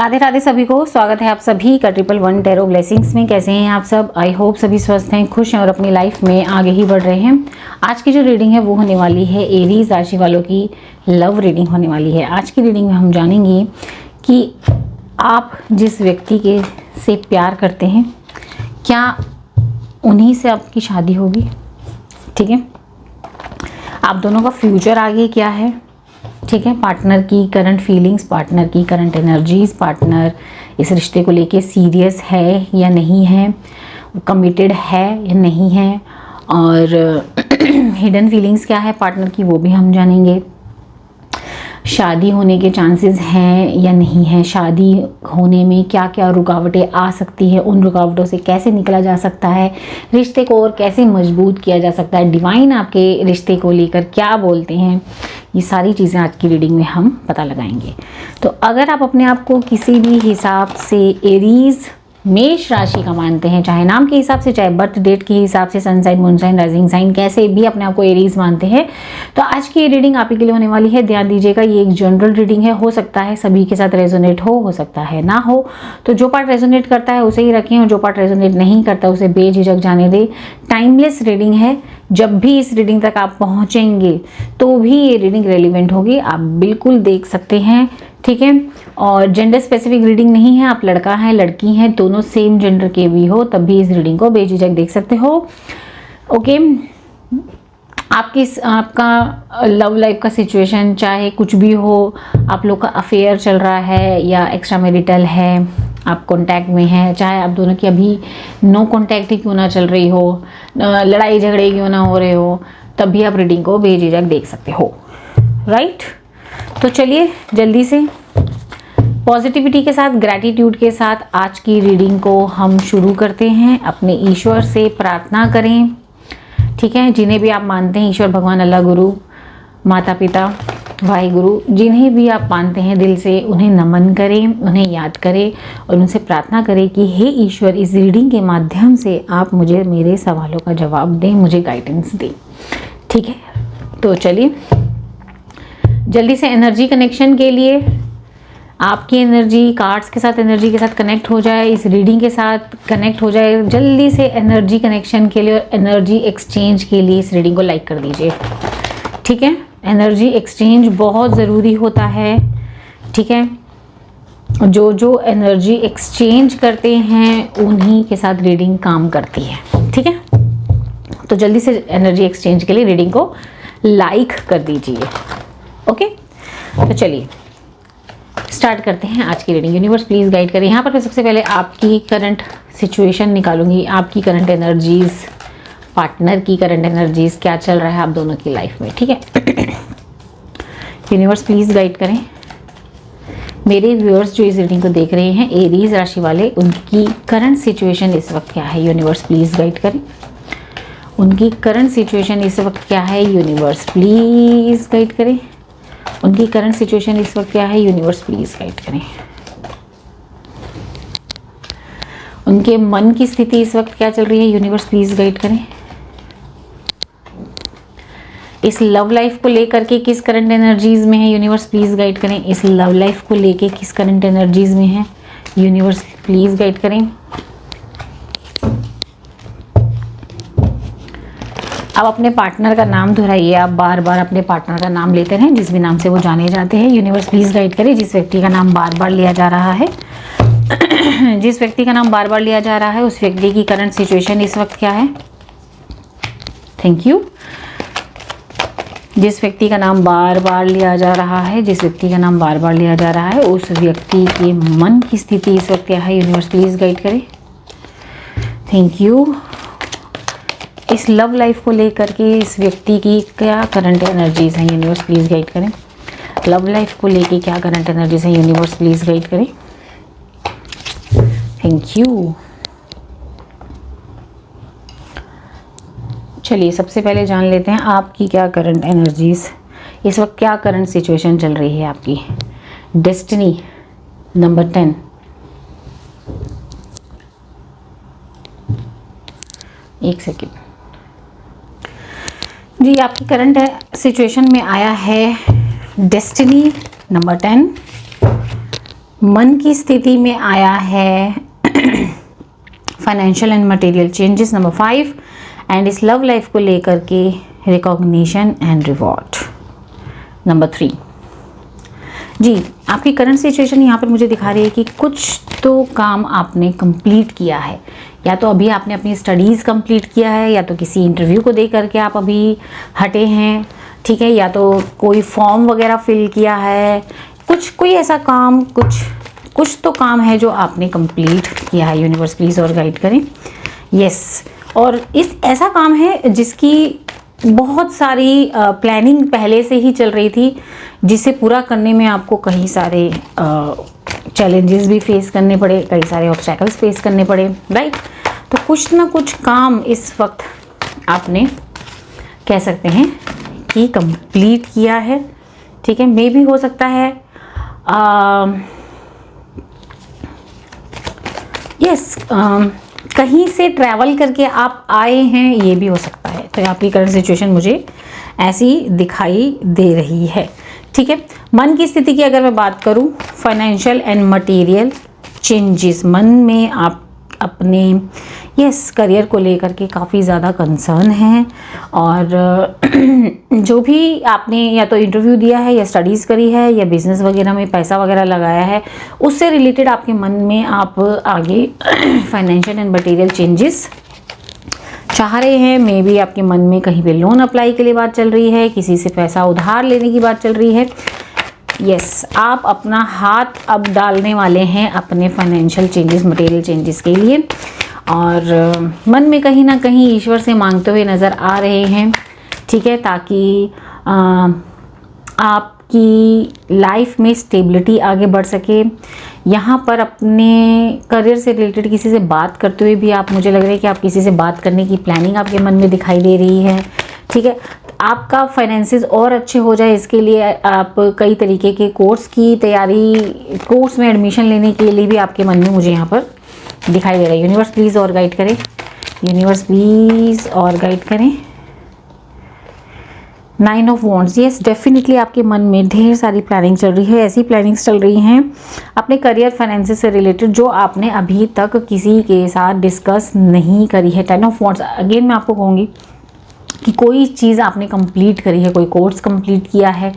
राधे राधे सभी को। स्वागत है आप सभी का 111 टैरो ब्लेसिंग्स में। कैसे हैं आप सब? आई होप सभी स्वस्थ हैं, खुश हैं और अपनी लाइफ में आगे ही बढ़ रहे हैं। आज की जो रीडिंग है वो होने वाली है एरीज राशि वालों की लव रीडिंग होने वाली है। आज की रीडिंग में हम जानेंगे कि आप जिस व्यक्ति के से प्यार करते हैं, क्या उन्हीं से आपकी शादी होगी? ठीक है, आप दोनों का फ्यूचर आगे क्या है? ठीक है, पार्टनर की करंट फीलिंग्स, पार्टनर की करंट एनर्जीज, पार्टनर इस रिश्ते को लेके सीरियस है या नहीं है, कमिटेड है या नहीं है, और हिडन फीलिंग्स क्या है पार्टनर की वो भी हम जानेंगे। शादी होने के चांसेस हैं या नहीं है, शादी होने में क्या क्या रुकावटें आ सकती है, उन रुकावटों से कैसे निकला जा सकता है, रिश्ते को और कैसे मजबूत किया जा सकता है, डिवाइन आपके रिश्ते को लेकर क्या बोलते हैं, ये सारी चीज़ें आज की रीडिंग में हम पता लगाएंगे। तो अगर आप अपने आप को किसी भी हिसाब से एरीज मेष राशि का मानते हैं, चाहे नाम के हिसाब से, चाहे बर्थ डेट के हिसाब से, sun sign, moon sign, rising sign, कैसे भी अपने आप को एरीज मानते हैं, तो आज की ये रीडिंग आप ही के लिए होने वाली है। ध्यान दीजिएगा, ये एक जनरल रीडिंग है, हो सकता है सभी के साथ रेजोनेट हो सकता है ना हो। तो जो पार्ट रेजोनेट करता है उसे ही रखें और जो पार्ट रेजोनेट नहीं करता उसे बेझिझक जाने दें। टाइमलेस रीडिंग है, जब भी इस रीडिंग तक आप पहुंचेंगे तो भी ये रीडिंग रेलिवेंट होगी, आप बिल्कुल देख सकते हैं। ठीक है, और जेंडर स्पेसिफिक रीडिंग नहीं है, आप लड़का है लड़की हैं, दोनों सेम जेंडर के भी हो तब भी इस रीडिंग को बेझिझक देख सकते हो। ओके, आपका लव लाइफ का सिचुएशन चाहे कुछ भी हो, आप लोग का अफेयर चल रहा है या एक्स्ट्रा मैरिटल है, आप कांटेक्ट में हैं, चाहे आप दोनों की अभी नो कांटेक्ट ही क्यों ना चल रही हो, लड़ाई झगड़े क्यों ना हो रहे हो, तब भी आप रीडिंग को बेझिझक देख सकते हो। राइट, तो चलिए जल्दी से पॉजिटिविटी के साथ, ग्रैटिट्यूड के साथ आज की रीडिंग को हम शुरू करते हैं। अपने ईश्वर से प्रार्थना करें, ठीक है, जिन्हें भी आप मानते हैं, ईश्वर, भगवान, अल्लाह, गुरु, माता पिता, भाई गुरु, जिन्हें भी आप मानते हैं दिल से उन्हें नमन करें, उन्हें याद करें और उनसे प्रार्थना करें कि हे ईश्वर, इस रीडिंग के माध्यम से आप मुझे मेरे सवालों का जवाब दें, मुझे गाइडेंस दें। ठीक है, तो चलिए जल्दी से एनर्जी कनेक्शन के लिए आपकी एनर्जी कार्ड्स के साथ, एनर्जी के साथ कनेक्ट हो जाए, इस रीडिंग के साथ कनेक्ट हो जाए। जल्दी से एनर्जी कनेक्शन के लिए और एनर्जी एक्सचेंज के लिए इस रीडिंग को लाइक कर दीजिए। ठीक है, एनर्जी एक्सचेंज बहुत ज़रूरी होता है। ठीक है, जो एनर्जी एक्सचेंज करते हैं उन्हीं के साथ रीडिंग काम करती है। ठीक है, तो जल्दी से एनर्जी एक्सचेंज के लिए रीडिंग को लाइक कर दीजिए। ओके, तो चलिए स्टार्ट करते हैं आज की रीडिंग। यूनिवर्स प्लीज गाइड करें। यहाँ पर मैं सबसे पहले आपकी करंट सिचुएशन निकालूंगी, आपकी करंट एनर्जीज, पार्टनर की करंट एनर्जीज, क्या चल रहा है आप दोनों की लाइफ में। ठीक है, यूनिवर्स प्लीज गाइड करें। मेरे व्यूअर्स जो इस रीडिंग को देख रहे हैं, एरीज राशि वाले, उनकी करंट सिचुएशन इस वक्त क्या है? यूनिवर्स प्लीज गाइड करें। उनकी करंट सिचुएशन इस वक्त क्या है? यूनिवर्स प्लीज गाइड करें। उनकी करंट सिचुएशन इस वक्त क्या है? यूनिवर्स प्लीज गाइड करें। उनके मन की स्थिति इस वक्त क्या चल रही है? यूनिवर्स प्लीज गाइड करें। इस लव लाइफ को लेकर के किस करंट एनर्जीज में है? यूनिवर्स प्लीज गाइड करें। इस लव लाइफ को लेके किस करंट एनर्जीज में है? यूनिवर्स प्लीज गाइड करें। अब अपने पार्टनर का नाम दोहराइए, आप बार बार अपने पार्टनर का नाम लेते रहें, जिस भी नाम से वो जाने जाते हैं। यूनिवर्स प्लीज गाइड करें। जिस व्यक्ति का नाम बार बार लिया जा रहा है जिस व्यक्ति का नाम बार बार लिया जा रहा है उस व्यक्ति की करंट सिचुएशन इस वक्त क्या है? Thank you. जिस व्यक्ति का नाम बार बार लिया जा रहा है, जिस व्यक्ति का नाम बार बार लिया जा रहा है, उस व्यक्ति के मन की स्थिति इस वक्त क्या है? यूनिवर्स प्लीज गाइड करें। Thank you. इस लव लाइफ को लेकर के इस व्यक्ति की क्या करंट एनर्जीज हैं? यूनिवर्स प्लीज गाइड करें। लव लाइफ को लेके क्या करंट एनर्जीज हैं? यूनिवर्स प्लीज गाइड करें। Thank you. चलिए सबसे पहले जान लेते हैं आपकी क्या करंट एनर्जीज, इस वक्त क्या करंट सिचुएशन चल रही है आपकी। Destiny number 10। एक सेकेंड जी, आपकी करंट सिचुएशन में आया है डेस्टिनी नंबर 10, मन की स्थिति में आया है financial and material changes number 5 and इस लव लाइफ को लेकर के रिकॉग्निशन एंड रिवॉर्ड नंबर 3। जी, आपकी करंट सिचुएशन यहाँ पर मुझे दिखा रही है कि कुछ तो काम आपने कंप्लीट किया है, या तो अभी आपने अपनी स्टडीज़ कंप्लीट किया है, या तो किसी इंटरव्यू को दे करके आप अभी हटे हैं, ठीक है, या तो कोई फॉर्म वगैरह फिल किया है, कोई ऐसा काम, कुछ तो काम है जो आपने कंप्लीट किया है। यूनिवर्स प्लीज़ और गाइड करें। यस, और इस ऐसा काम है जिसकी बहुत सारी प्लानिंग पहले से ही चल रही थी, जिसे पूरा करने में आपको कई सारे चैलेंजेस भी फेस करने पड़े, कई सारे ऑब्स्टैकल्स फेस करने पड़े, राइट। तो कुछ ना कुछ काम इस वक्त आपने कह सकते हैं कि कंप्लीट किया है, ठीक है। मे भी हो सकता है कहीं से ट्रैवल करके आप आए हैं, ये भी हो सकता है। तो आपकी करंट सिचुएशन मुझे ऐसी दिखाई दे रही है, ठीक है। मन की स्थिति की अगर मैं बात करूं, फाइनेंशियल एंड मटेरियल चेंजेस, मन में आप अपने करियर को लेकर के काफ़ी ज़्यादा कंसर्न हैं, और जो भी आपने या तो इंटरव्यू दिया है, या स्टडीज़ करी है, या बिजनेस वगैरह में पैसा वगैरह लगाया है, उससे रिलेटेड आपके मन में आप आगे फाइनेंशियल एंड मटेरियल चेंजेस चाह रहे हैं। मे बी आपके मन में कहीं पे लोन अप्लाई के लिए बात चल रही है, किसी से पैसा उधार लेने की बात चल रही है। यस, आप अपना हाथ अब डालने वाले हैं अपने फाइनेंशियल चेंजेस, मटेरियल चेंजेस के लिए, और मन में कहीं ना कहीं ईश्वर से मांगते हुए नज़र आ रहे हैं, ठीक है, ताकि आपकी लाइफ में स्टेबिलिटी आगे बढ़ सके। यहाँ पर अपने करियर से रिलेटेड किसी से बात करते हुए भी मुझे लग रहा है कि आप किसी से बात करने की प्लानिंग आपके मन में दिखाई दे रही है, ठीक है। आपका फाइनेंसेस और अच्छे हो जाए, इसके लिए आप कई तरीके के कोर्स में एडमिशन लेने के लिए भी आपके मन में मुझे यहाँ पर दिखाई दे रहा है। यूनिवर्स प्लीज़ और गाइड करें, यूनिवर्स प्लीज़ और गाइड करें। 9 ऑफ वॉन्ड्स, यस, डेफिनेटली आपके मन में ढेर सारी प्लानिंग चल रही है। ऐसी प्लानिंग्स चल रही हैं अपने करियर फाइनेंसेस से रिलेटेड जो आपने अभी तक किसी के साथ डिस्कस नहीं करी है। 10 ऑफ वॉन्ड्स, अगेन मैं आपको कहूँगी कि कोई चीज़ आपने कंप्लीट करी है, कोई कोर्स कंप्लीट किया है,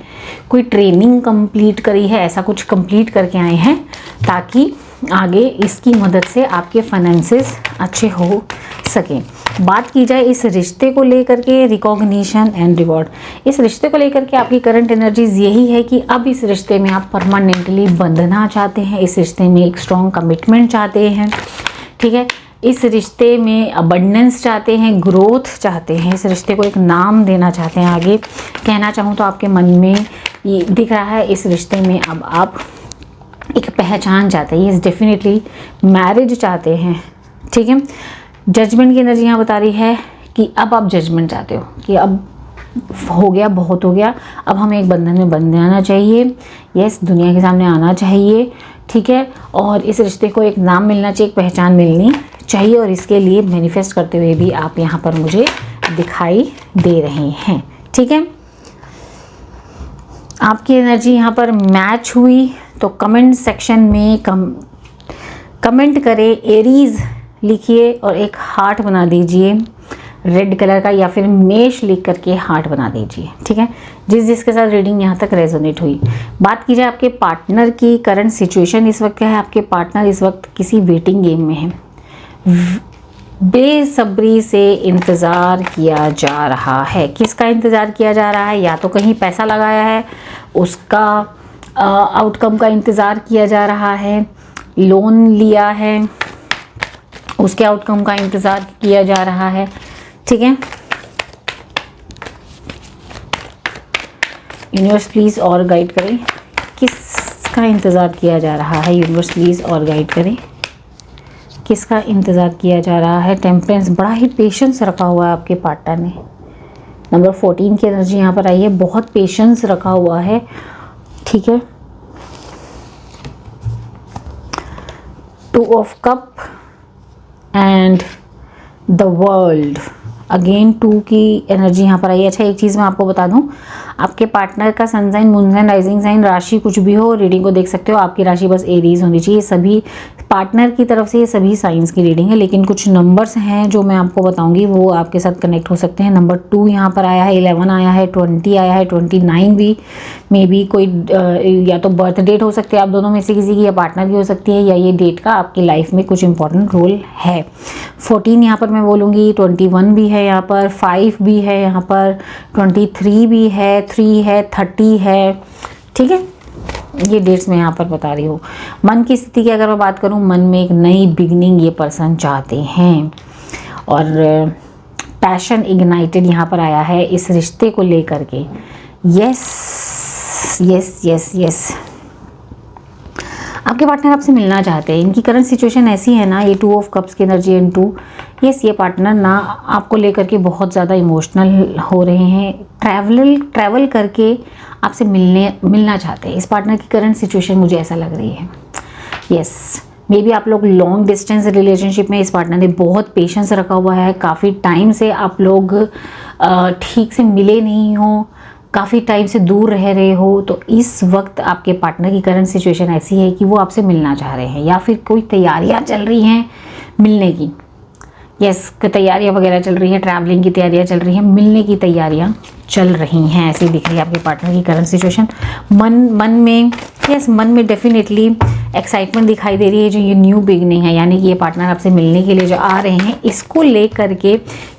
कोई ट्रेनिंग कंप्लीट करी है, ऐसा कुछ कंप्लीट करके आए हैं ताकि आगे इसकी मदद से आपके फाइनेंसेस अच्छे हो सकें। बात की जाए इस रिश्ते को लेकर के, रिकॉग्निशन एंड रिवॉर्ड, इस रिश्ते को लेकर के आपकी करंट एनर्जीज यही है कि अब इस रिश्ते में आप परमानेंटली बंधना चाहते हैं, इस रिश्ते में एक स्ट्रॉन्ग कमिटमेंट चाहते हैं, ठीक है। इस रिश्ते में अबंडेंस चाहते हैं, ग्रोथ चाहते हैं, इस रिश्ते को एक नाम देना चाहते हैं। आगे कहना चाहूँ तो आपके मन में ये दिख रहा है, इस रिश्ते में अब आप एक पहचान चाहते हैं, ये डेफिनेटली मैरिज चाहते हैं, ठीक है। जजमेंट की एनर्जी यहाँ बता रही है कि अब आप जजमेंट चाहते हो कि अब हो गया, बहुत हो गया, अब हमें एक बंधन में बंध जाना चाहिए, यस, दुनिया के सामने आना चाहिए, ठीक है, और इस रिश्ते को एक नाम मिलना चाहिए, एक पहचान मिलनी चाहिए, और इसके लिए मैनिफेस्ट करते हुए भी आप यहाँ पर मुझे दिखाई दे रहे हैं, ठीक है। आपकी एनर्जी यहाँ पर मैच हुई तो कमेंट सेक्शन में कमेंट करें, एरीज लिखिए और एक हार्ट बना दीजिए रेड कलर का, या फिर मेष लिख करके हार्ट बना दीजिए, ठीक है, जिसके साथ रीडिंग यहाँ तक रेजोनेट हुई। बात की जाए आपके पार्टनर की करंट सिचुएशन इस वक्त क्या है, आपके पार्टनर इस वक्त किसी वेटिंग गेम में है, बेसब्री से इंतज़ार किया जा रहा है। किसका इंतज़ार किया जा रहा है? या तो कहीं पैसा लगाया है, उसका आउटकम का इंतज़ार किया जा रहा है, लोन लिया है, उसके आउटकम का इंतज़ार किया जा रहा है, ठीक है। यूनिवर्स प्लीज़ और गाइड करें, किसका इंतज़ार किया जा रहा है? यूनिवर्स प्लीज़ और गाइड करें, किसका इंतज़ार किया जा रहा है? टेम्परेंस, बड़ा ही पेशेंस रखा हुआ है आपके पार्टनर ने। नंबर 14 की एनर्जी यहाँ पर आई है, बहुत पेशेंस रखा हुआ है, ठीक है। 2 of cup and the world, again 2 की एनर्जी यहाँ पर आई है। अच्छा, एक चीज़ मैं आपको बता दूँ, आपके पार्टनर का sun sign, moon sign, rising sign, राशि कुछ भी हो, रीडिंग को देख सकते हो। आपकी राशि बस एरीज होनी चाहिए। सभी पार्टनर की तरफ से ये सभी साइंस की रीडिंग है, लेकिन कुछ नंबर्स हैं जो मैं आपको बताऊंगी, वो आपके साथ कनेक्ट हो सकते हैं। नंबर 2 यहाँ पर आया है, 11 आया है, 20 आया है, 29 भी मे बी कोई या तो बर्थ डेट हो सकती है आप दोनों में से किसी की, या पार्टनर की हो सकती है, या ये डेट का आपकी लाइफ में कुछ इंपॉर्टेंट रोल है। 14 यहाँ पर मैं बोलूँगी, 21 भी है यहाँ पर, 5 भी है यहाँ पर, 23 भी है, 3 है, 30 है। ठीक है, ये डेट्स मैं यहाँ पर बता रही हूँ। मन की स्थिति की अगर मैं बात करूँ, मन में एक नई बिगनिंग ये पर्सन चाहते हैं, और पैशन इग्नाइटेड यहाँ पर आया है इस रिश्ते को लेकर के। यस यस यस यस, आपके पार्टनर आपसे मिलना चाहते हैं। इनकी करंट सिचुएशन ऐसी है ना, ये 2 ऑफ कप्स की एनर्जी एंड 2, यस, ये पार्टनर ना आपको लेकर के बहुत ज़्यादा इमोशनल हो रहे हैं। ट्रैवल करके आपसे मिलना चाहते हैं। इस पार्टनर की करंट सिचुएशन मुझे ऐसा लग रही है। यस, मे बी आप लोग लॉन्ग डिस्टेंस रिलेशनशिप में, इस पार्टनर ने बहुत पेशेंस रखा हुआ है। काफ़ी टाइम से आप लोग ठीक से मिले नहीं हो, काफ़ी टाइम से दूर रह रहे हो, तो इस वक्त आपके पार्टनर की करंट सिचुएशन ऐसी है कि वो आपसे मिलना चाह रहे हैं, या फिर कोई तैयारियां चल रही हैं मिलने की। यस, तैयारियां वगैरह चल रही हैं, ट्रैवलिंग की तैयारियां चल रही हैं, मिलने की तैयारियां चल रही हैं, ऐसी दिख रही है आपके पार्टनर की करंट सिचुएशन। मन में डेफिनेटली एक्साइटमेंट दिखाई दे रही है। जो ये न्यू बिगनिंग है, यानी कि ये पार्टनर आपसे मिलने के लिए जो आ रहे हैं, इसको ले करके,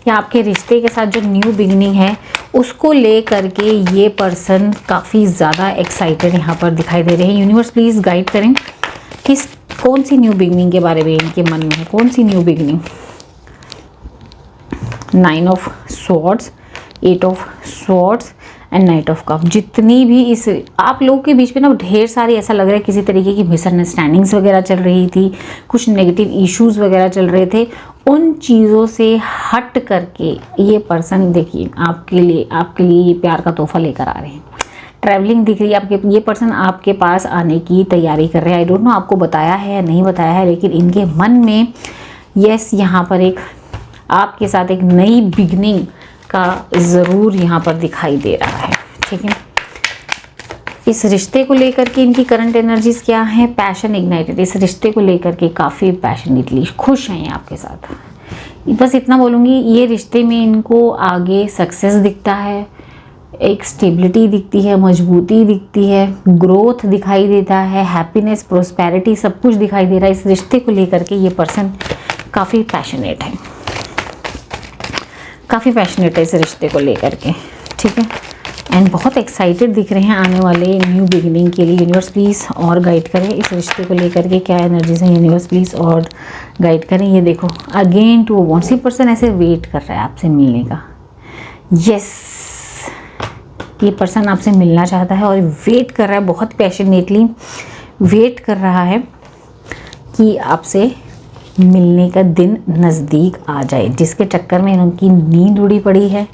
या आपके रिश्ते के साथ जो न्यू बिगनिंग है उसको ले करके ये पर्सन काफ़ी ज़्यादा एक्साइटेड यहाँ पर दिखाई दे रहे हैं। यूनिवर्स प्लीज़ गाइड करें, कौन सी न्यू बिगनिंग के बारे में इनके मन में है, कौन सी new beginning. 9 of swords, 8 of swords and knight of cup. जितनी भी इस आप लोगों के बीच में ना ढेर सारी, ऐसा लग रहा है किसी तरीके की मिसअंडरस्टैंडिंग्स वगैरह चल रही थी, कुछ नेगेटिव इश्यूज वगैरह चल रहे थे। उन चीज़ों से हट करके ये पर्सन, देखिए, आपके लिए ये प्यार का तोहफा लेकर आ रहे हैं। ट्रैवलिंग दिख रही है आपके, ये पर्सन आपके पास आने की तैयारी कर रहे हैं। आई डोंट नो आपको बताया है या नहीं बताया है, लेकिन इनके मन में यस, यहाँ पर एक आपके साथ एक नई बिगनिंग का ज़रूर यहाँ पर दिखाई दे रहा है। ठीक है, इस रिश्ते को लेकर के इनकी करंट एनर्जीज क्या है, पैशन इग्नाइटेड। इस रिश्ते को लेकर के काफ़ी पैशनेटली खुश हैं आपके साथ। बस इतना बोलूँगी, ये रिश्ते में इनको आगे सक्सेस दिखता है, एक स्टेबिलिटी दिखती है, मजबूती दिखती है, ग्रोथ दिखाई देता है, हैप्पीनेस, प्रोस्पेरिटी, सब कुछ दिखाई दे रहा है। इस रिश्ते को लेकर के ये पर्सन काफ़ी पैशनेट है, काफ़ी पैशनेट है इस रिश्ते को लेकर के। ठीक है, एंड बहुत एक्साइटेड दिख रहे हैं आने वाले न्यू बिगिनिंग के लिए। यूनिवर्स प्लीज़ और गाइड करें इस रिश्ते को लेकर के, क्या एनर्जीज हैं, यूनिवर्स प्लीज़ और गाइड करें। ये देखो, अगेन 2 ऑफ वांड्स, ये पर्सन ऐसे वेट कर रहा है आपसे मिलने का। यस, ये पर्सन आपसे मिलना चाहता है और वेट कर रहा है, बहुत पैशनेटली वेट कर रहा है कि आपसे मिलने का दिन नज़दीक आ जाए। जिसके चक्कर में उनकी नींद उड़ी पड़ी है,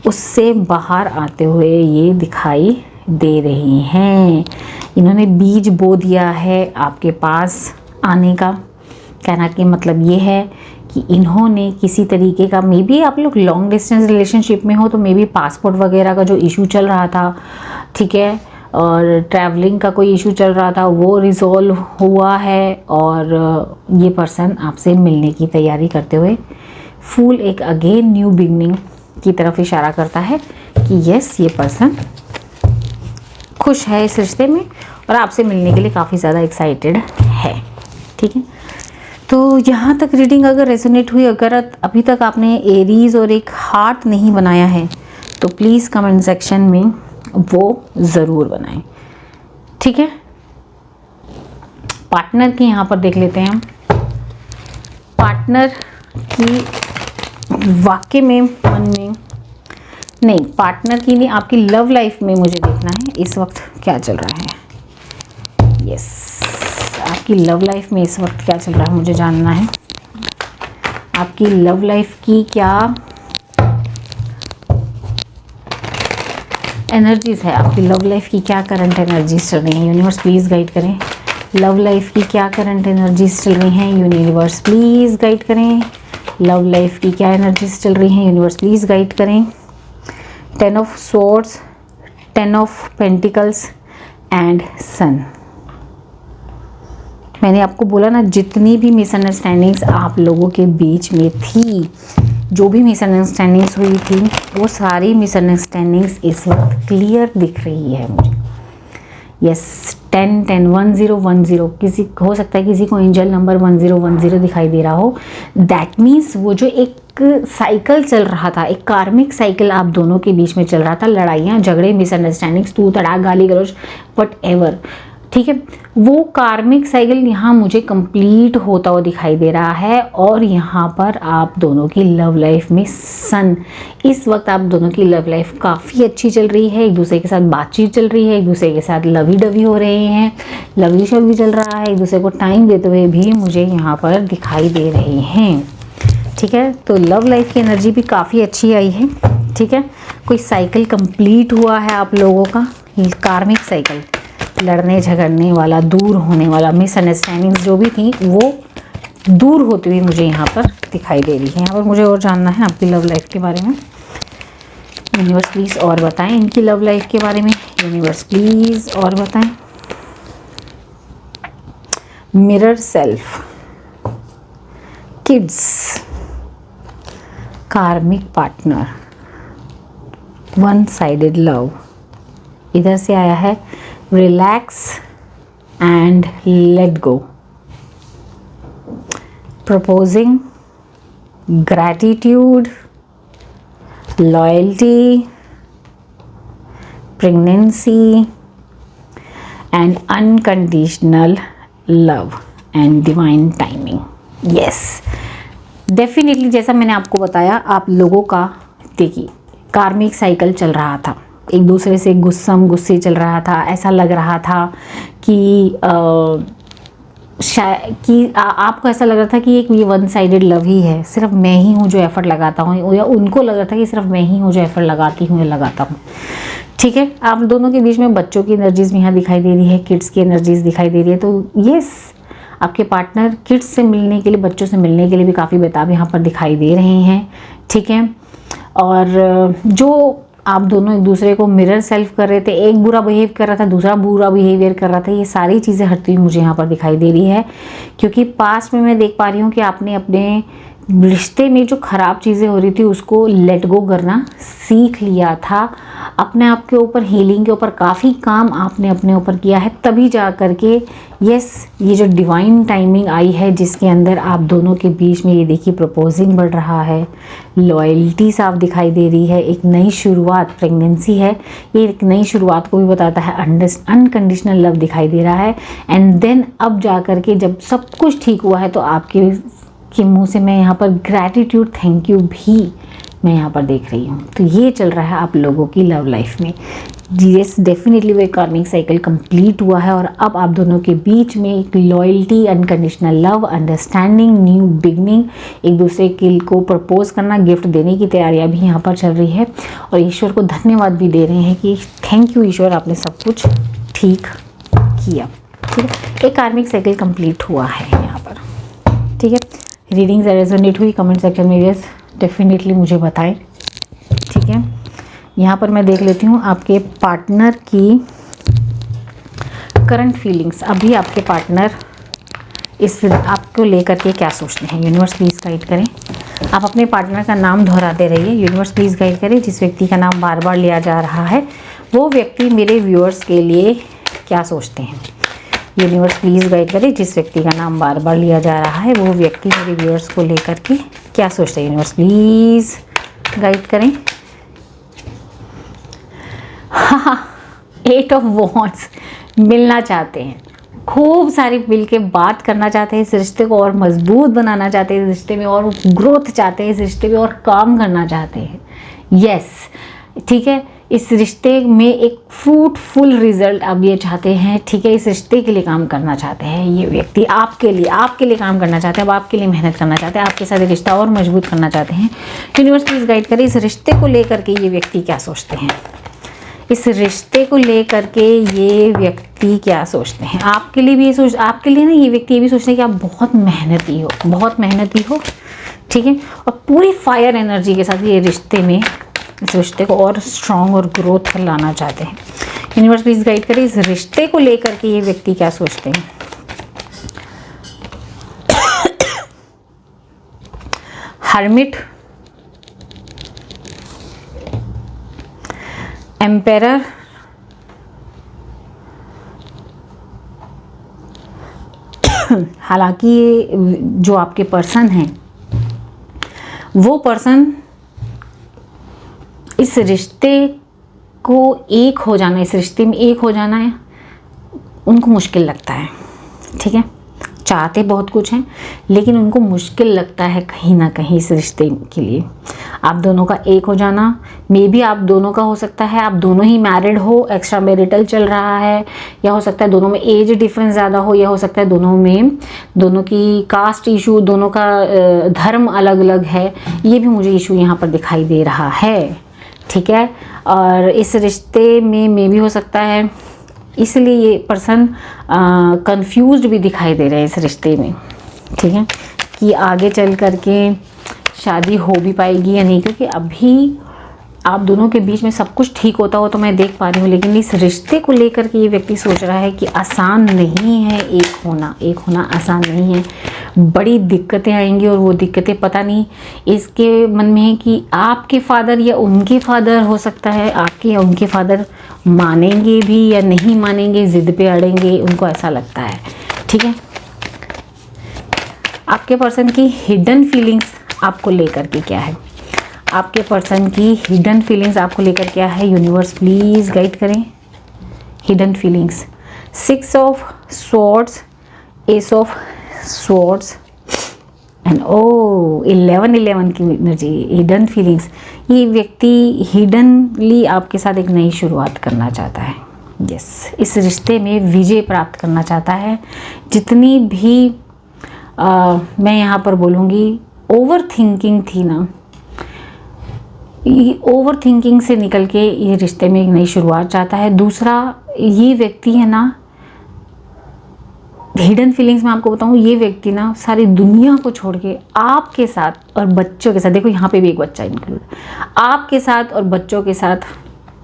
उससे बाहर आते हुए ये दिखाई दे रही हैं। इन्होंने बीज बो दिया है आपके पास आने का। कहना कि मतलब ये है कि इन्होंने किसी तरीके का, मे बी आप लोग लॉन्ग डिस्टेंस रिलेशनशिप में हो तो मे बी पासपोर्ट वगैरह का जो इशू चल रहा था, ठीक है, और ट्रैवलिंग का कोई इशू चल रहा था, वो रिजॉल्व हुआ है। और ये पर्सन आपसे मिलने की तैयारी करते हुए फूल एक अगेन न्यू बिगनिंग की तरफ इशारा करता है कि यस, ये पर्सन खुश है इस रिश्ते में और आपसे मिलने के लिए काफ़ी ज़्यादा एक्साइटेड है। ठीक है, तो यहाँ तक रीडिंग अगर रेजोनेट हुई, अगर अभी तक आपने एरीज और एक हार्ट नहीं बनाया है तो प्लीज़ कमेंट सेक्शन में वो ज़रूर बनाएं। ठीक है, पार्टनर की यहाँ पर देख लेते हैं हम। पार्टनर की वाकई में मन में नहीं, पार्टनर की नहीं, आपकी लव लाइफ में मुझे देखना है इस वक्त क्या चल रहा है। यस, आपकी लव लाइफ में इस वक्त क्या चल रहा है मुझे जानना है। आपकी लव लाइफ की क्या एनर्जीज है, आपकी लव लाइफ की क्या करंट एनर्जीज चल रही हैं। यूनिवर्स प्लीज़ गाइड करें, लव लाइफ की क्या करंट एनर्जीज चल रही हैं। यूनिवर्स प्लीज़ गाइड करें, लव लाइफ की क्या एनर्जीज चल रही हैं, यूनिवर्स प्लीज गाइड करें। 10 of swords, 10 of pentacles and sun. मैंने आपको बोला ना, जितनी भी मिसअंडरस्टैंडिंग्स आप लोगों के बीच में थी, जो भी मिसअंडरस्टैंडिंग्स हुई थी, वो सारी मिसअंडरस्टैंडिंग्स इस वक्त क्लियर दिख रही है मुझे। यस, 10 10 1010, किसी हो सकता है किसी को एंजल नंबर 1010 दिखाई दे रहा हो। दैट मीन्स वो जो एक साइकिल चल रहा था, एक कार्मिक साइकिल आप दोनों के बीच में चल रहा था, लड़ाइयाँ झगड़े मिसअंडरस्टैंडिंग्स, तू तड़ाक गाली गलौज वट एवर, ठीक है, वो कार्मिक साइकिल यहाँ मुझे कंप्लीट होता हुआ दिखाई दे रहा है। और यहाँ पर आप दोनों की लव लाइफ में सन, इस वक्त आप दोनों की लव लाइफ काफ़ी अच्छी चल रही है, एक दूसरे के साथ बातचीत चल रही है, एक दूसरे के साथ लवी डवी हो रहे हैं, लवली शवली चल रहा है, एक दूसरे को टाइम देते हुए भी मुझे यहाँ पर दिखाई दे रहे हैं। ठीक है, तो लव लाइफ की एनर्जी भी काफ़ी अच्छी आई है। ठीक है, कोई साइकिल कंप्लीट हुआ है आप लोगों का, कार्मिक साइकिल, लड़ने झगड़ने वाला, दूर होने वाला, मिसअंडरस्टैंडिंग्स जो भी थी वो दूर होती हुई मुझे यहाँ पर दिखाई दे रही है। यहाँ पर मुझे और जानना है आपकी लव लाइफ के बारे में। यूनिवर्स प्लीज़ और बताएं इनकी लव लाइफ के बारे में। यूनिवर्स प्लीज़ और बताएं। मिरर सेल्फ, किड्स, कार्मिक पार्टनर, वन साइडेड लव, इधर से आया है relax and let go, proposing, gratitude, loyalty, pregnancy and unconditional love and divine timing. Yes, definitely जैसा मैंने आपको बताया, आप लोगों का देखिए कार्मिक साइकिल चल रहा था, एक दूसरे से गुस्से चल रहा था, ऐसा लग रहा था कि आपको ऐसा लग रहा था कि एक ये वन साइडेड लव ही है, सिर्फ मैं ही हूँ जो एफर्ट लगाता हूँ, या उनको लग रहा था कि सिर्फ मैं ही हूँ जो एफर्ट लगाती हूँ या लगाता हूँ। ठीक है, आप दोनों के बीच में बच्चों की एनर्जीज भी यहाँ दिखाई दे रही है, किड्स की एनर्जीज दिखाई दे रही है। तो यस, आपके पार्टनर किड्स से मिलने के लिए, बच्चों से मिलने के लिए भी काफ़ी बेताब यहाँ पर दिखाई दे रहे हैं। ठीक है, और जो आप दोनों एक दूसरे को मिरर सेल्फ कर रहे थे, एक बुरा बिहेव कर रहा था, दूसरा बुरा बिहेवियर कर रहा था, ये सारी चीज़ें हटती हुई मुझे यहाँ पर दिखाई दे रही है। क्योंकि पास्ट में मैं देख पा रही हूँ कि आपने अपने रिश्ते में जो ख़राब चीज़ें हो रही थी उसको लेट गो करना सीख लिया था, अपने आप के ऊपर, हीलिंग के ऊपर काफ़ी काम आपने अपने ऊपर किया है, तभी जा कर के यस ये जो डिवाइन टाइमिंग आई है जिसके अंदर आप दोनों के बीच में ये देखिए प्रपोजिंग बढ़ रहा है, लॉयल्टी साफ दिखाई दे रही है, एक नई शुरुआत, प्रेगनेंसी है, ये एक नई शुरुआत को भी बताता है, अनकंडीशनल लव दिखाई दे रहा है। एंड देन अब जा कर के जब सब कुछ ठीक हुआ है तो आपके मुंह से मैं यहाँ पर ग्रैटिट्यूड, थैंक यू भी मैं यहाँ पर देख रही हूँ। तो ये चल रहा है आप लोगों की लव लाइफ में। यस, डेफिनेटली वो कार्मिक साइकिल कंप्लीट हुआ है और अब आप दोनों के बीच में एक loyalty, unconditional love, understanding, new beginning, एक दूसरे को प्रपोज करना, गिफ्ट देने की तैयारियां भी यहाँ पर चल रही है। और ईश्वर को धन्यवाद भी दे रहे हैं कि थैंक यू ईश्वर, आपने सब कुछ ठीक किया। ठीक है, एक कार्मिक साइकिल कंप्लीट हुआ है यहाँ पर। ठीक है, रीडिंग रेजोनेट हुई कमेंट सेक्शन में यस डेफिनेटली मुझे बताएं। ठीक है, यहाँ पर मैं देख लेती हूँ आपके पार्टनर की करंट फीलिंग्स। अभी आपके पार्टनर इस आपको लेकर के क्या सोचते हैं। यूनिवर्स प्लीज़ गाइड करें। आप अपने पार्टनर का नाम दोहराते रहिए। यूनिवर्स प्लीज़ गाइड करें। जिस व्यक्ति का नाम बार बार लिया जा रहा है वो व्यक्ति मेरे व्यूअर्स के लिए क्या सोचते हैं। यूनिवर्स प्लीज़ गाइड करें। जिस व्यक्ति का नाम बार बार लिया जा रहा है वो व्यक्ति मेरे व्यूअर्स को लेकर के क्या सोचते हैं। यूनिवर्स प्लीज़ गाइड करें। हाँ, 8 ऑफ वॉन्ड्स, मिलना चाहते हैं, खूब सारी मिल के बात करना चाहते हैं, इस रिश्ते को और मजबूत बनाना चाहते हैं, इस रिश्ते में और ग्रोथ चाहते हैं, इस रिश्ते में और काम करना चाहते हैं। यस, ठीक है, इस रिश्ते में एक फ्रूटफुल रिजल्ट अब ये चाहते हैं। ठीक है, इस रिश्ते के लिए काम करना चाहते हैं ये व्यक्ति, आपके लिए काम करना चाहते हैं, अब आपके लिए मेहनत करना चाहते हैं, आपके साथ रिश्ता और मजबूत करना चाहते हैं। यूनिवर्स प्लीज़ गाइड करें, इस रिश्ते को लेकर के ये व्यक्ति क्या सोचते हैं। इस रिश्ते को लेकर के ये व्यक्ति क्या सोचते हैं। आपके लिए भी ये आपके लिए ना ये व्यक्ति ये भी सोचते हैं कि आप बहुत मेहनती हो, बहुत मेहनती हो। ठीक ठीक है। और पूरी फायर एनर्जी के साथ ये रिश्ते में, इस रिश्ते को और स्ट्रॉन्ग और ग्रोथ पर लाना चाहते हैं। यूनिवर्स प्लीज गाइड करें इस रिश्ते को लेकर के ये व्यक्ति क्या सोचते हैं। हर्मिट, एम्पेरर, हालांकि जो आपके पर्सन हैं वो पर्सन इस रिश्ते को एक हो जाना, इस रिश्ते में एक हो जाना है उनको मुश्किल लगता है, ठीक है। चाहते बहुत कुछ हैं लेकिन उनको मुश्किल लगता है कहीं ना कहीं इस रिश्ते के लिए। आप दोनों का एक हो जाना, मे बी आप दोनों का हो सकता है, आप दोनों ही मैरिड हो, एक्स्ट्रा मैरिटल चल रहा है, या हो सकता है दोनों में एज डिफरेंस ज़्यादा हो, या हो सकता है दोनों की कास्ट इशू, दोनों का धर्म अलग अलग है, ये भी मुझे इशू यहाँ पर दिखाई दे रहा है, ठीक है। और इस रिश्ते में मे भी हो सकता है इसलिए ये पर्सन कंफ्यूज्ड भी दिखाई दे रहे हैं इस रिश्ते में, ठीक है, कि आगे चल करके शादी हो भी पाएगी या नहीं, क्योंकि अभी आप दोनों के बीच में सब कुछ ठीक होता हो तो मैं देख पा रही हूँ, लेकिन इस रिश्ते को लेकर के ये व्यक्ति सोच रहा है कि आसान नहीं है एक होना आसान नहीं है, बड़ी दिक्कतें आएंगी। और वो दिक्कतें पता नहीं इसके मन में है कि आपके फादर या उनके फादर, हो सकता है आपके या उनके फादर मानेंगे भी या नहीं मानेंगे, ज़िद पे अड़ेंगे, उनको ऐसा लगता है, ठीक है। आपके पर्सन की हिडन फीलिंग्स आपको लेकर के क्या है, आपके पर्सन की हिडन फीलिंग्स आपको लेकर क्या है, यूनिवर्स प्लीज़ गाइड करें hidden feelings. 6 of swords, S of swords and 11 की एनर्जी, हिडन फीलिंग्स। ये व्यक्ति हिडनली आपके साथ एक नई शुरुआत करना चाहता है, यस, इस रिश्ते में विजय प्राप्त करना चाहता है। जितनी भी मैं यहाँ पर बोलूँगी ओवर थिंकिंग थी ना, ओवर थिंकिंग से निकल के ये रिश्ते में एक नई शुरुआत चाहता है। दूसरा, ये व्यक्ति है ना, हिडन फीलिंग्स में आपको बताऊं, ये व्यक्ति ना सारी दुनिया को छोड़ के आपके साथ और बच्चों के साथ, देखो यहाँ पे भी एक बच्चा इंक्लूड, आपके साथ और बच्चों के साथ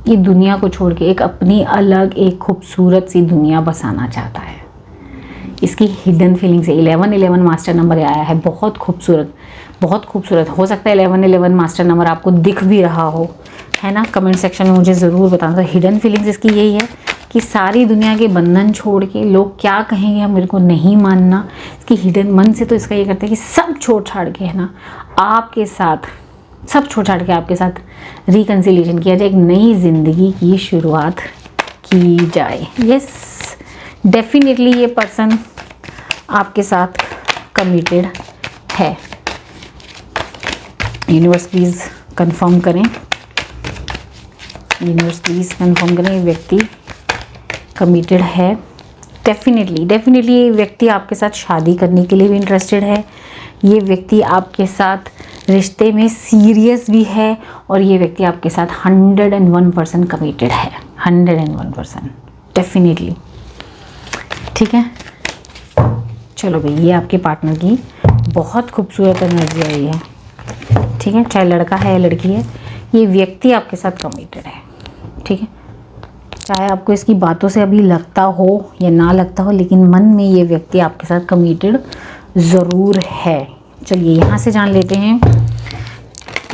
ये दुनिया को छोड़ के एक अपनी अलग एक खूबसूरत सी दुनिया बसाना चाहता है। इसकी हिडन फीलिंग्स है। 11 मास्टर नंबर आया है, बहुत खूबसूरत, बहुत खूबसूरत। हो सकता है 11 मास्टर नंबर आपको दिख भी रहा हो, है ना। कमेंट सेक्शन में मुझे ज़रूर बताना। तो हिडन फीलिंग्स इसकी यही है कि सारी दुनिया के बंधन छोड़ के, लोग क्या कहेंगे हम मेरे को नहीं मानना, इसकी हिडन मन से तो इसका ये करता है कि सब छोड़ छाड़ के, है ना, आपके साथ, सब छोड़ छाड़ के आपके साथ रिकन्सिलिएशन किया जाए, एक नई ज़िंदगी की शुरुआत की जाए। यस, डेफिनेटली ये पर्सन आपके साथ कमिटेड है। यूनिवर्स प्लीज़ कंफर्म करें, यूनिवर्स प्लीज़ कंफर्म करें, ये व्यक्ति कमिटेड है। डेफिनेटली ये व्यक्ति आपके साथ शादी करने के लिए भी इंटरेस्टेड है। ये व्यक्ति आपके साथ रिश्ते में सीरियस भी है और ये व्यक्ति आपके साथ 101% कमिटेड है, 101% डेफिनेटली, ठीक है। चलो भाई, ये आपके पार्टनर की बहुत खूबसूरत एनर्जी आई है, ठीक है, चाहे लड़का है या लड़की है, ये व्यक्ति आपके साथ कमिटेड है, ठीक है। चाहे आपको इसकी बातों से अभी लगता हो या ना लगता हो, लेकिन मन में ये व्यक्ति आपके साथ कमिटेड ज़रूर है। चलिए यहाँ से जान लेते हैं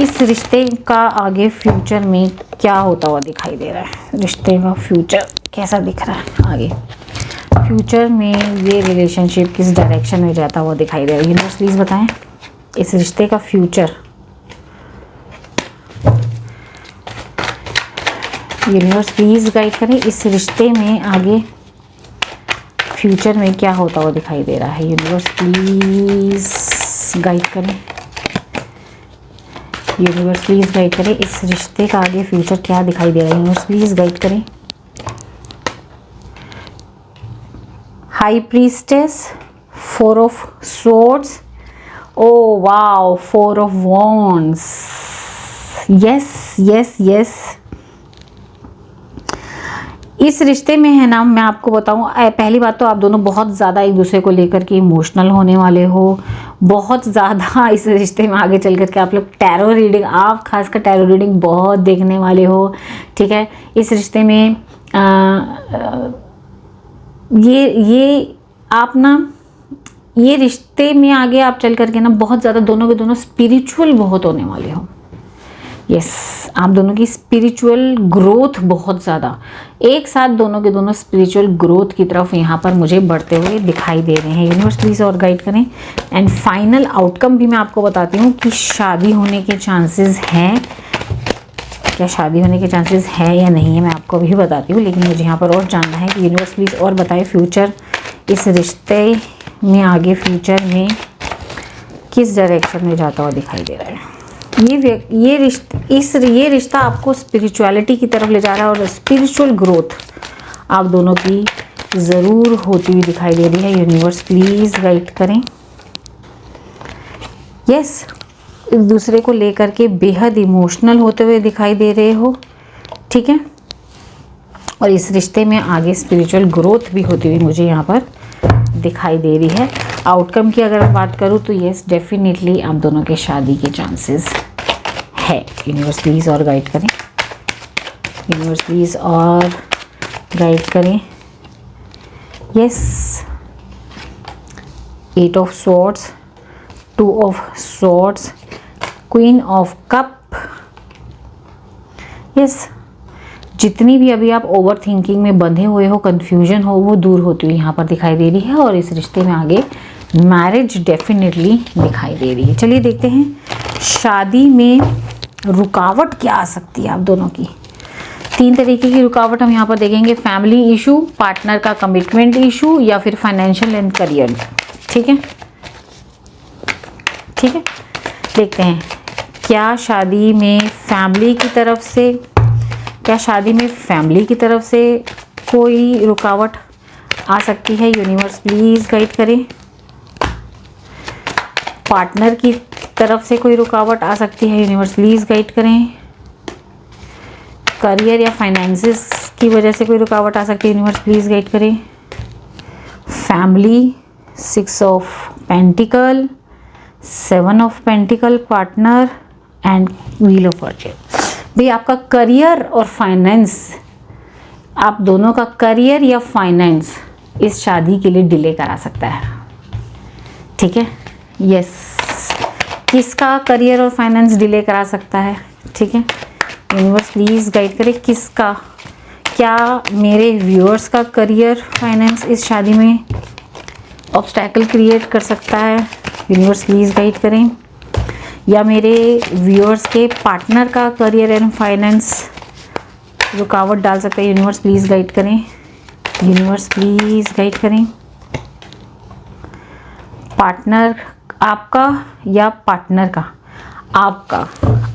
इस रिश्ते का आगे फ्यूचर में क्या होता हुआ दिखाई दे रहा है। रिश्ते का फ्यूचर कैसा दिख रहा है आगे, फ्यूचर में ये रिलेशनशिप किस डायरेक्शन में जाता हुआ दिखाई दे रहा है। यूनिवर्स प्लीज़ बताएं इस रिश्ते का फ्यूचर। यूनिवर्स प्लीज़ गाइड करें इस रिश्ते में आगे फ्यूचर में क्या होता हुआ दिखाई दे रहा है। यूनिवर्स प्लीज़ गाइड करें, यूनिवर्स प्लीज़ गाइड करें इस रिश्ते का आगे फ्यूचर क्या दिखाई दे रहा है। यूनिवर्स प्लीज़ गाइड करें। High priestess, 4 of swords, oh wow, 4 of wands, yes yes yes. इस रिश्ते में है ना, मैं आपको बताऊं, पहली बात तो आप दोनों बहुत ज़्यादा एक दूसरे को लेकर के इमोशनल होने वाले हो, बहुत ज़्यादा इस रिश्ते में आगे चल करके आप लोग टैरो रीडिंग, आप खासकर टैरो रीडिंग बहुत देखने वाले हो, ठीक है। इस रिश्ते में ये आप ना, ये रिश्ते में आगे आप चल करके ना बहुत ज़्यादा दोनों के दोनों स्पिरिचुअल बहुत होने वाले हो। यस, आप दोनों की स्पिरिचुअल ग्रोथ बहुत ज़्यादा, एक साथ दोनों के दोनों स्पिरिचुअल ग्रोथ की तरफ यहाँ पर मुझे बढ़ते हुए दिखाई दे रहे हैं। यूनिवर्स प्लीज़ और गाइड करें। एंड फाइनल आउटकम भी मैं आपको बताती हूँ कि शादी होने के चांसेस हैं, क्या शादी होने के चांसेस है या नहीं है, मैं आपको अभी बताती हूँ। लेकिन मुझे यहाँ पर और जानना है कि यूनिवर्स प्लीज़ और बताए फ्यूचर, इस रिश्ते में आगे फ्यूचर में किस डायरेक्शन में जाता हुआ दिखाई दे रहा है। ये रिश्ता आपको स्पिरिचुअलिटी की तरफ ले जा रहा है और स्पिरिचुअल ग्रोथ आप दोनों की ज़रूर होती हुई दिखाई दे रही है। यूनिवर्स प्लीज़ गाइड करें। यस, एक दूसरे को लेकर के बेहद इमोशनल होते हुए दिखाई दे रहे हो, ठीक है। और इस रिश्ते में आगे स्पिरिचुअल ग्रोथ भी होती हुई मुझे यहाँ पर दिखाई दे रही है। आउटकम की अगर मैं बात करूँ तो यस, डेफिनेटली आप दोनों के शादी के चांसेस है। यूनिवर्स प्लीज़ और गाइड करें। यूनिवर्स प्लीज़ और गाइड करें। Yes, 8 of swords, 2 of swords, queen of cup. Yes, जितनी भी अभी आप ओवर थिंकिंग में बंधे हुए हो, कंफ्यूजन हो, वो दूर होती हुई यहाँ पर दिखाई दे रही है और इस रिश्ते में आगे मैरिज डेफिनेटली दिखाई दे रही है। चलिए देखते हैं शादी में रुकावट क्या आ सकती है आप दोनों की। 3 तरीके की रुकावट हम यहाँ पर देखेंगे। फैमिली इशू, पार्टनर का कमिटमेंट इशू या फिर फाइनेंशियल एंड करियर, ठीक है। ठीक है, देखते हैं क्या शादी में फैमिली की तरफ से, क्या शादी में फैमिली की तरफ से कोई रुकावट आ सकती है। यूनिवर्स प्लीज़ गाइड करें। पार्टनर की तरफ से कोई रुकावट आ सकती है। यूनिवर्स प्लीज़ गाइड करें। करियर या फाइनेंसेस की वजह से कोई रुकावट आ सकती है। यूनिवर्स प्लीज़ गाइड करें। Family, 6 of pentacle, 7 of pentacle, partner and wheel of Fortune. भाई आपका करियर और फाइनेंस, आप दोनों का करियर या फाइनेंस इस शादी के लिए डिले करा सकता है, ठीक है। यस, किसका करियर और फाइनेंस डिले करा सकता है, ठीक है। यूनिवर्स प्लीज़ गाइड करें किसका, क्या मेरे व्यूअर्स का करियर फाइनेंस इस शादी में ऑब्स्टैकल क्रिएट कर सकता है। यूनिवर्स प्लीज़ गाइड करें। या मेरे व्यूअर्स के पार्टनर का करियर एंड फाइनेंस रुकावट डाल सकते हैं। यूनिवर्स प्लीज़ गाइड करें। यूनिवर्स प्लीज़ गाइड करें। पार्टनर आपका या पार्टनर का,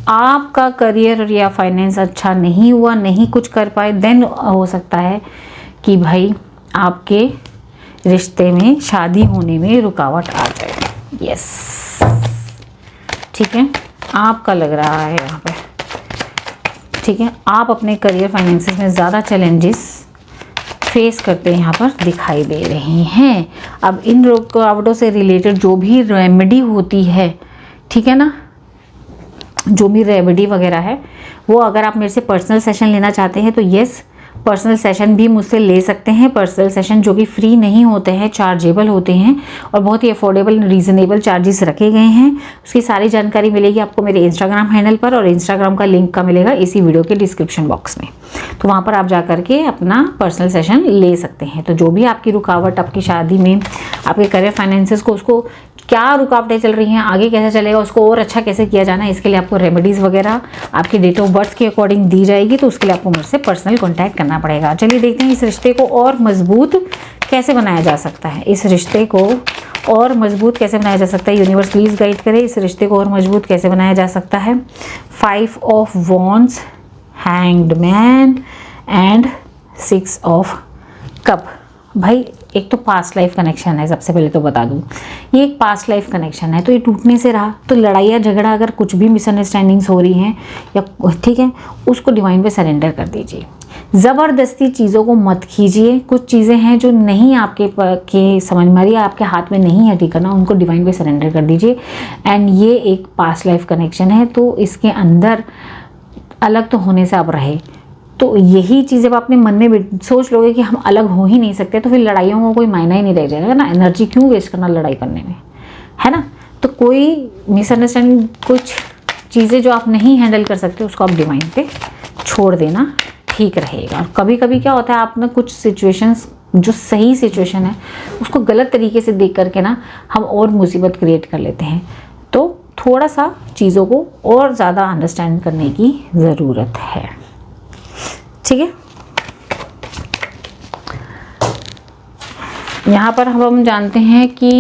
आपका करियर या फाइनेंस अच्छा नहीं हुआ, नहीं कुछ कर पाए, देन हो सकता है कि भाई आपके रिश्ते में शादी होने में रुकावट आ जाए। यस, ठीक है, आपका लग रहा है यहाँ पे, ठीक है। आप अपने करियर फाइनेंसेस में ज़्यादा चैलेंजेस फेस करते यहाँ पर दिखाई दे रहे हैं। अब इन रुकावटों से रिलेटेड जो भी रेमेडी होती है, ठीक है ना, जो भी रेमेडी वगैरह है वो अगर आप मेरे से पर्सनल सेशन लेना चाहते हैं तो यस, पर्सनल सेशन भी मुझसे ले सकते हैं। पर्सनल सेशन जो कि फ्री नहीं होते हैं, चार्जेबल होते हैं और बहुत ही अफोर्डेबल रीज़नेबल चार्जेस रखे गए हैं। उसकी सारी जानकारी मिलेगी आपको मेरे इंस्टाग्राम हैंडल पर और इंस्टाग्राम का लिंक का मिलेगा इसी वीडियो के डिस्क्रिप्शन बॉक्स में, तो वहाँ पर आप जा करके अपना पर्सनल सेशन ले सकते हैं। तो जो भी आपकी रुकावट आपकी शादी में, आपके करियर फाइनेंसेस को, उसको क्या रुकावटें चल रही हैं, आगे कैसे चलेगा, उसको और अच्छा कैसे किया जाना है, इसके लिए आपको रेमेडीज़ वगैरह आपकी डेट ऑफ बर्थ के अकॉर्डिंग दी जाएगी। तो उसके लिए आपको मुझसे पर्सनल कॉन्टैक्ट करना पड़ेगा। चलिए देखते हैं इस रिश्ते को और मजबूत कैसे बनाया जा सकता है। इस रिश्ते को और मजबूत कैसे बनाया जा सकता है। यूनिवर्स प्लीज़ गाइड करें, इस रिश्ते को और मजबूत कैसे बनाया जा सकता है। 5 of wands, hanged man and 6 of cup. भाई एक तो पास्ट लाइफ कनेक्शन है, सबसे पहले तो बता दूं, ये एक पास्ट लाइफ कनेक्शन है, तो ये टूटने से रहा। तो लड़ाई या झगड़ा, अगर कुछ भी मिसअंडरस्टैंडिंग्स हो रही हैं या, ठीक है, उसको डिवाइन पे सरेंडर कर दीजिए। ज़बरदस्ती चीज़ों को मत कीजिए। कुछ चीज़ें हैं जो नहीं आपके के समझ में आ रही है, आपके हाथ में नहीं है ठीक करना, उनको डिवाइन पे सरेंडर कर दीजिए। एंड ये एक पास्ट लाइफ कनेक्शन है, तो इसके अंदर अलग तो होने से आप रहे, तो यही चीज़ जब अपने मन में सोच लोगे कि हम अलग हो ही नहीं सकते, तो फिर लड़ाइयों का कोई मायना ही नहीं रह जाएगा ना। एनर्जी क्यों वेस्ट करना लड़ाई करने में, है ना। तो कोई मिसअंडरस्टैंडिंग, कुछ चीज़ें जो आप नहीं हैंडल कर सकते उसको आप डिवाइन पे छोड़ देना ठीक रहेगा। और कभी कभी क्या होता है, आप ना कुछ सिचुएशंस जो सही सिचुएशन है उसको गलत तरीके से देख करके ना हम और मुसीबत क्रिएट कर लेते हैं। तो थोड़ा सा चीज़ों को और ज़्यादा अंडरस्टैंड करने की ज़रूरत है, ठीक है। यहाँ पर हम जानते हैं कि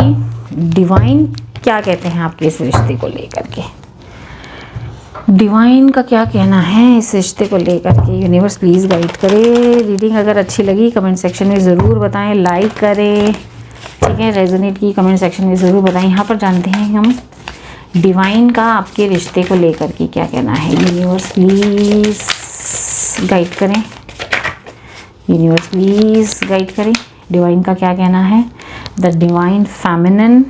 डिवाइन क्या कहते हैं आपके इस रिश्ते को लेकर के। डिवाइन का क्या कहना है इस रिश्ते को लेकर के, यूनिवर्स प्लीज़ गाइड करे। रीडिंग अगर अच्छी लगी कमेंट सेक्शन में ज़रूर बताएं, लाइक करें, ठीक है। रेजोनेट की कमेंट सेक्शन में ज़रूर बताएं। यहाँ पर जानते हैं हम डिवाइन का आपके रिश्ते को लेकर के क्या कहना है। यूनिवर्स प्लीज़ गाइड करें, यूनिवर्स प्लीज़ गाइड करें। डिवाइन का क्या कहना है। The divine feminine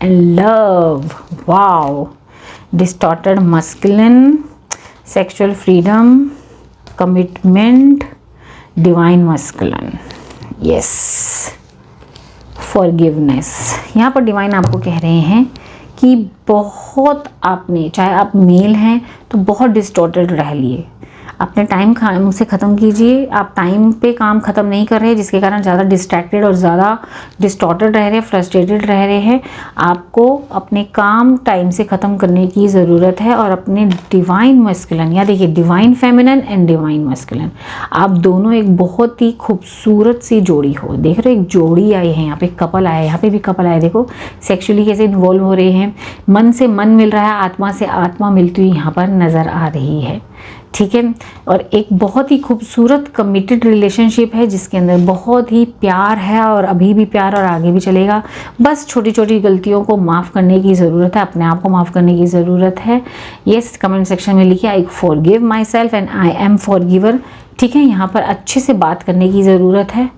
and love, wow, distorted masculine, sexual freedom, commitment, divine masculine, yes, forgiveness। यहाँ पर डिवाइन आपको कह रहे हैं कि बहुत आपने, चाहे आप मेल हैं तो बहुत डिस्टॉर्टेड रह लिए, अपने टाइम से ख़त्म कीजिए। आप टाइम पे काम ख़त्म नहीं कर रहे, जिसके कारण ज़्यादा डिस्ट्रैक्टेड और ज़्यादा डिस्टॉर्टेड रह रहे, फ्रस्ट्रेटेड रह रहे हैं। आपको अपने काम टाइम से ख़त्म करने की ज़रूरत है और अपने डिवाइन मस्कुलिन, या देखिए divine feminine and divine masculine, आप दोनों एक बहुत ही खूबसूरत सी जोड़ी हो। देख रहे हो, एक जोड़ी आई है, यहाँ पे कपल आया है, यहाँ पे भी कपल आया, देखो सेक्सुअली कैसे इन्वॉल्व हो रहे हैं, मन से मन मिल रहा है, आत्मा से आत्मा मिलती हुई यहाँ पर नज़र आ रही है, ठीक है। और एक बहुत ही खूबसूरत कमिटेड रिलेशनशिप है जिसके अंदर बहुत ही प्यार है और अभी भी प्यार और आगे भी चलेगा। बस छोटी छोटी गलतियों को माफ़ करने की ज़रूरत है, अपने आप को माफ़ करने की ज़रूरत है। यस, कमेंट सेक्शन में लिखिए I forgive myself and I am forgiver, ठीक है। यहाँ पर अच्छे से बात करने की ज़रूरत है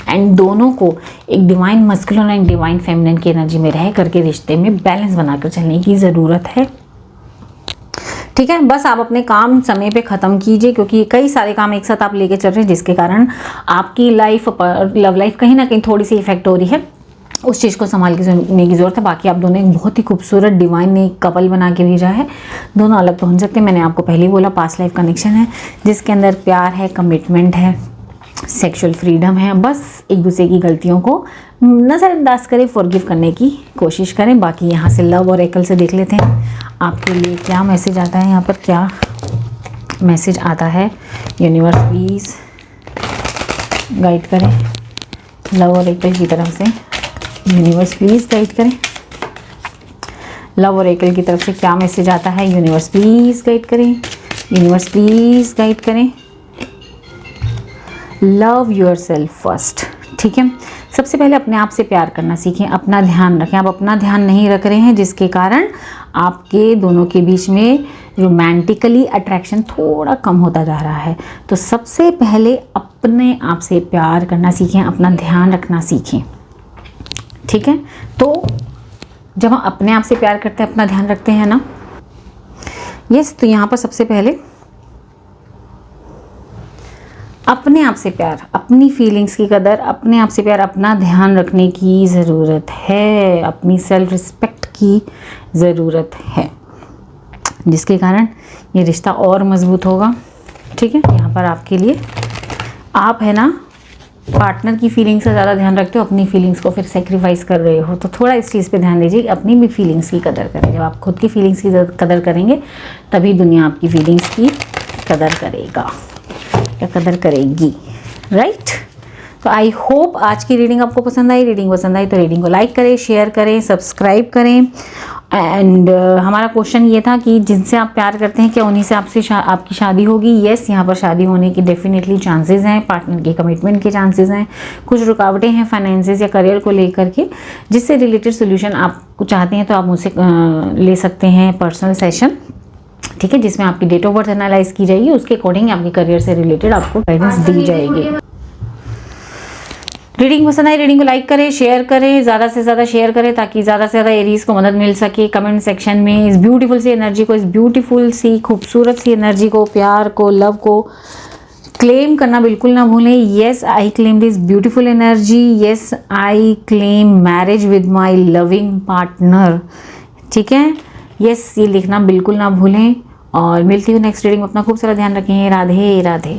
एंड दोनों को एक divine masculine and divine feminine की एनर्जी में रह करके रिश्ते में बैलेंस बनाकर चलने की ज़रूरत है, ठीक है। बस आप अपने काम समय पे ख़त्म कीजिए, क्योंकि कई सारे काम एक साथ आप लेके चल रहे हैं जिसके कारण आपकी लाइफ, लव लाइफ कहीं ना कहीं थोड़ी सी इफेक्ट हो रही है। उस चीज़ को संभाल के चलने की ज़रूरत है। बाकी आप दोनों एक बहुत ही खूबसूरत डिवाइन ने कपल बना के भेजा है। दोनों अलग तो हो सकते हैं, मैंने आपको पहले ही बोला, पास्ट लाइफ कनेक्शन है जिसके अंदर प्यार है, कमिटमेंट है, सेक्सुअल फ्रीडम है। बस एक दूसरे की गलतियों को नज़रअंदाज करें, फॉरगिव करने की कोशिश करें। बाकी यहाँ से लव और एकल से देख लेते हैं आपके लिए क्या मैसेज आता है। यहाँ पर क्या मैसेज आता है, यूनिवर्स प्लीज़ गाइड करें। लव और एकल की तरफ से यूनिवर्स प्लीज़ गाइड करें। लव और एकल की तरफ से क्या मैसेज आता है, यूनिवर्स प्लीज़ गाइड करें, यूनिवर्स प्लीज़ गाइड करें। लव योरसेल्फ फर्स्ट, ठीक है। सबसे पहले अपने आप से प्यार करना सीखें, अपना ध्यान रखें। आप अपना ध्यान नहीं रख रहे हैं जिसके कारण आपके दोनों के बीच में रोमांटिकली अट्रैक्शन थोड़ा कम होता जा रहा है। तो सबसे पहले अपने आप से प्यार करना सीखें, अपना ध्यान रखना सीखें, ठीक है। तो जब हम अपने आप से प्यार करते हैं, अपना ध्यान रखते हैं ना, यस, तो यहाँ पर सबसे पहले अपने आप से प्यार, अपनी फीलिंग्स की कदर, अपने आप से प्यार, अपना ध्यान रखने की ज़रूरत है, अपनी सेल्फ रिस्पेक्ट की ज़रूरत है, जिसके कारण ये रिश्ता और मज़बूत होगा, ठीक है। यहाँ पर आपके लिए, आप है ना पार्टनर की फीलिंग्स से ज़्यादा ध्यान रखते हो, अपनी फीलिंग्स को फिर सेक्रीफाइस कर रहे हो, तो थोड़ा इस चीज़ पे ध्यान दीजिए कि अपनी भी फीलिंग्स की कदर करें। जब आप खुद की फीलिंग्स की कदर करेंगे तभी दुनिया आपकी फीलिंग्स की कदर करेगा या कदर करेगी, राइट। तो आई होप आज की रीडिंग आपको पसंद आई। रीडिंग पसंद आई तो रीडिंग को लाइक करें, शेयर करें, सब्सक्राइब करें। एंड हमारा क्वेश्चन ये था कि जिनसे आप प्यार करते हैं क्या उन्हीं से आपकी शादी होगी। येस, यहाँ पर शादी होने की डेफिनेटली चांसेस हैं, पार्टनर के कमिटमेंट के चांसेस हैं। कुछ रुकावटें हैं फाइनेंसेस या करियर को लेकर के, जिससे रिलेटेड सोल्यूशन आप चाहते हैं तो आप मुझसे ले सकते हैं पर्सनल सेशन, ठीक है, जिसमें आपकी डेट ऑफ बर्थ एनालाइज की जाएगी, उसके अकॉर्डिंग आपके करियर से रिलेटेड आपको गाइडेंस दी जाएगी। रीडिंग पसंद आई, रीडिंग को लाइक करें, शेयर करें, ज़्यादा से ज़्यादा शेयर करें ताकि ज़्यादा से ज़्यादा एरीज को मदद मिल सके। कमेंट सेक्शन में इस ब्यूटीफुल सी एनर्जी को, इस ब्यूटीफुल सी खूबसूरत सी एनर्जी को, प्यार को, लव को क्लेम करना बिल्कुल ना भूलें। Yes I claim this beautiful energy, yes I claim marriage with my loving partner. ठीक है, येस ये लिखना बिल्कुल ना भूलें। और मिलती हूँ नेक्स्ट रीडिंग में। अपना खूब सारा ध्यान रखें। राधे राधे।